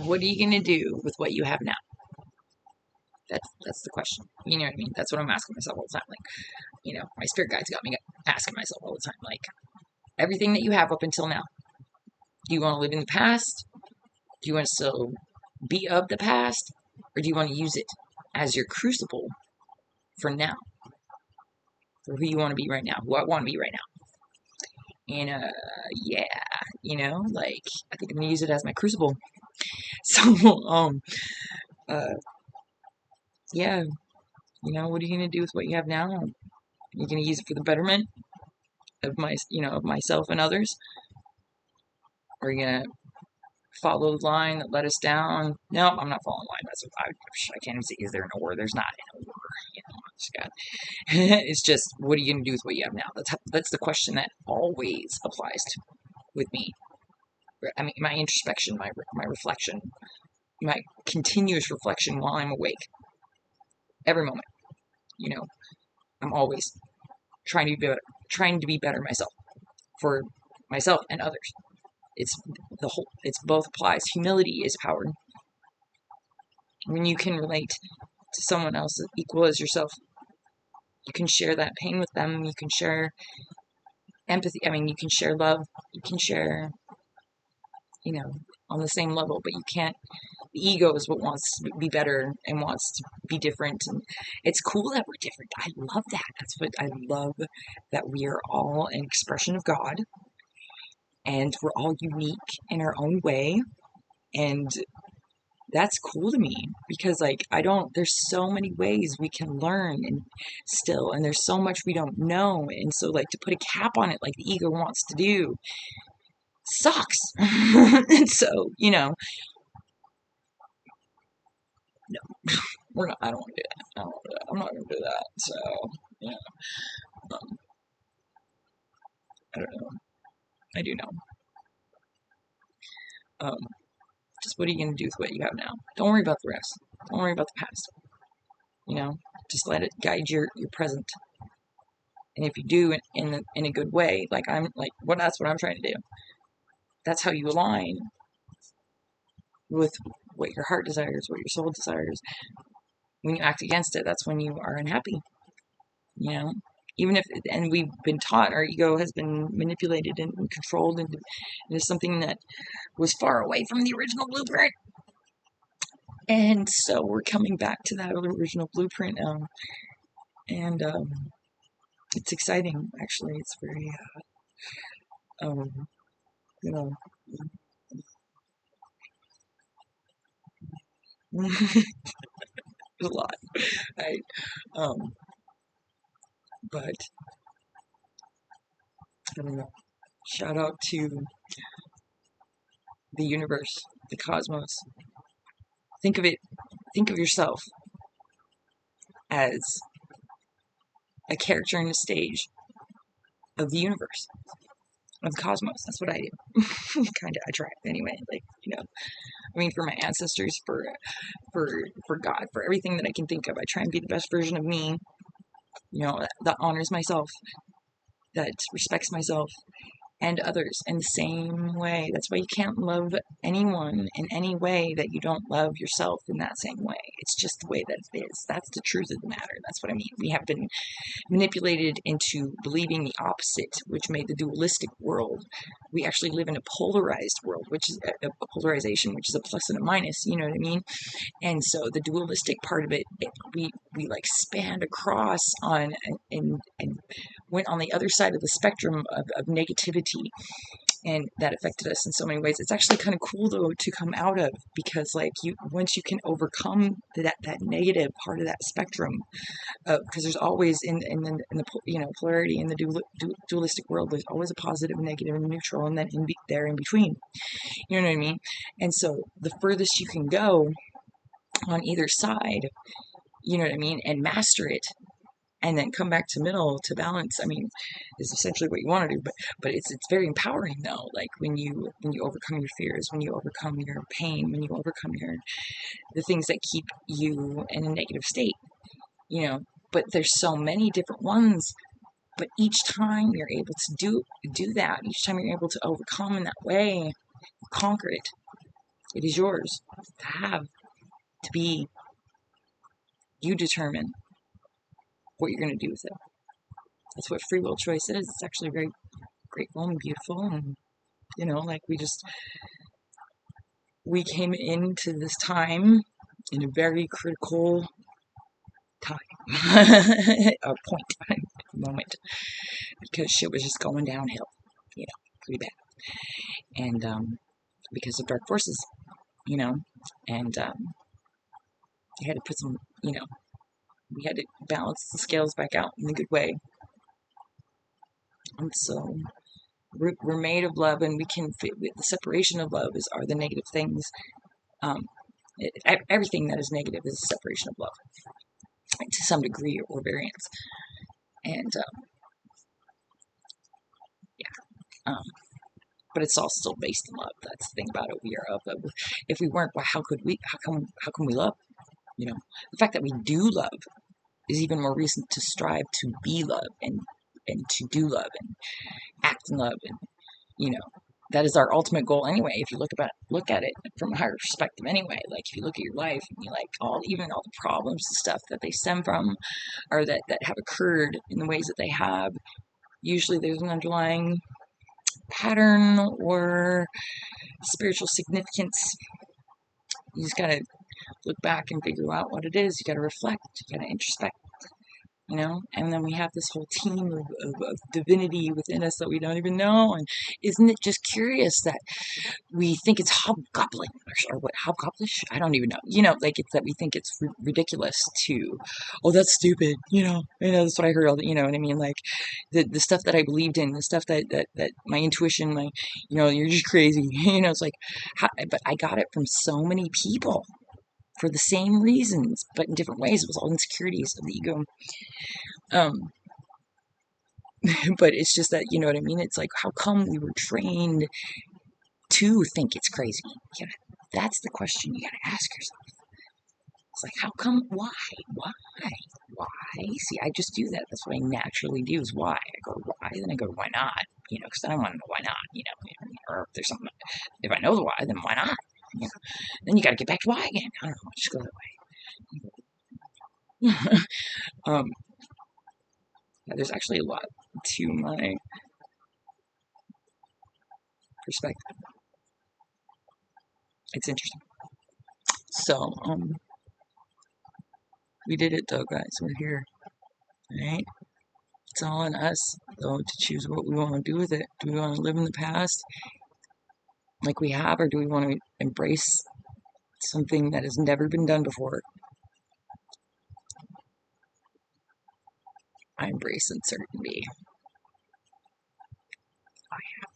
What are you going to do with what you have now? That's the question. You know what I mean? That's what I'm asking myself all the time. Like, my spirit guides got me asking myself all the time. Like, everything that you have up until now, do you want to live in the past? Do you want to still be of the past? Or do you want to use it as your crucible for now? For who you want to be right now? Who I want to be right now? And, yeah, like, I think I'm going to use it as my crucible. So, uh, yeah, what are you going to do with what you have now? You're going to use it for the betterment of of myself and others? Or are you going to follow the line that let us down? No, I'm not following the line. I can't even say, is there an or? There's not an or. It's just, what are you going to do with what you have now? That's the question that always applies with me. I mean, my introspection, my reflection, my continuous reflection while I'm awake. Every moment, I'm always trying to be better myself, for myself and others. It's both applies. Humility is power. When you can relate to someone else equal as yourself, you can share that pain with them. You can share empathy. I mean, you can share love. You can share, on the same level, but you can't. The ego is what wants to be better and wants to be different. And it's cool that we're different. I love that. That's what I love, that we are all an expression of God, and we're all unique in our own way. And that's cool to me, because there's so many ways we can learn and there's so much we don't know. And so, to put a cap on it like the ego wants to do sucks. And so, no, we're not. I don't want to do that. I don't want to do that. I'm not going to do that. So, yeah, um, I don't know. I do know. Um, just what are you going to do with what you have now? Don't worry about the rest. Don't worry about the past. Just let it guide your present. And if you do in a good way, that's what I'm trying to do. That's how you align with what your heart desires, what your soul desires. When you act against it, that's when you are unhappy. And we've been taught, our ego has been manipulated and controlled into something that was far away from the original blueprint. And so we're coming back to that original blueprint, and it's exciting. Actually, it's very, you know, a lot, right? But I don't know. Shout out to the universe, the cosmos. Think of yourself as a character in a stage of the universe, of the cosmos. That's what I do. Kind of, I try anyway. For my ancestors, for God, for everything that I can think of, I try and be the best version of me. That honors myself, that respects myself and others in the same way. That's why you can't love anyone in any way that you don't love yourself in that same way. It's just the way that it is. That's the truth of the matter. That's what I mean. We have been manipulated into believing the opposite, which made the dualistic world. We actually live in a polarized world, which is a polarization, which is a plus and a minus. You know what I mean? And so the dualistic part of it, we spanned across on and went on the other side of the spectrum of negativity, and that affected us in so many ways. It's actually kind of cool though to come out of, because once you can overcome that negative part of that spectrum, because there's always in the polarity in the dualistic world, there's always a positive, negative, and neutral, and then in between. You know what I mean? And so the furthest you can go on either side, you know what I mean, and master it, and then come back to middle, to balance, is essentially what you want to do. But it's very empowering though, when you overcome your fears, when you overcome your pain, when you overcome the things that keep you in a negative state, but there's so many different ones. But each time you're able to do that, each time you're able to overcome in that way, conquer it. It is yours to have, to be. You determine what you're going to do with it. That's what free will choice is. It's actually very grateful and beautiful. And, like we came into this time in a very critical time, a point, moment, because shit was just going downhill, pretty bad. And because of dark forces, and you had to put some, we had to balance the scales back out in a good way. And so we're made of love, and we can fit with the separation of love are the negative things. Everything that is negative is a separation of love to some degree or variance. And but it's all still based in love. That's the thing about it. We are of love. If we weren't, well, how could we? How can we love? The fact that we do love is even more reason to strive to be love and to do love and act in love, and that is our ultimate goal anyway. If you look at it from a higher perspective anyway, like if you look at your life and you like even all the problems and stuff that they stem from, or that have occurred in the ways that they have, usually there's an underlying pattern or spiritual significance. You just gotta look back and figure out what it is. You gotta reflect, you gotta introspect, and then we have this whole team of divinity within us that we don't even know. And isn't it just curious that we think it's hobgoblin or what, hobgoblish? I don't even know. Like it's that we think it's ridiculous to, oh, that's stupid. That's what I heard. You know what I mean? Like the stuff that I believed in, the stuff that my intuition, you're just crazy. It's like, but I got it from so many people for the same reasons, but in different ways. It was all insecurities of the ego. But it's just that, you know what I mean? It's like, how come we were trained to think it's crazy? That's the question you gotta ask yourself. It's like, how come? Why? See, I just do that. That's what I naturally do, is why. I go, why? Then I go, why not? Because then I want to know why not, or if there's something, if I know the why, then why not? Then you gotta get back to why again. I don't know, just go that way. There's actually a lot to my perspective. It's interesting. So, we did it though, guys. We're here. Right? It's all on us, though, to choose what we want to do with it. Do we want to live in the past like we have, or do we want to embrace something that has never been done before? I embrace uncertainty. I have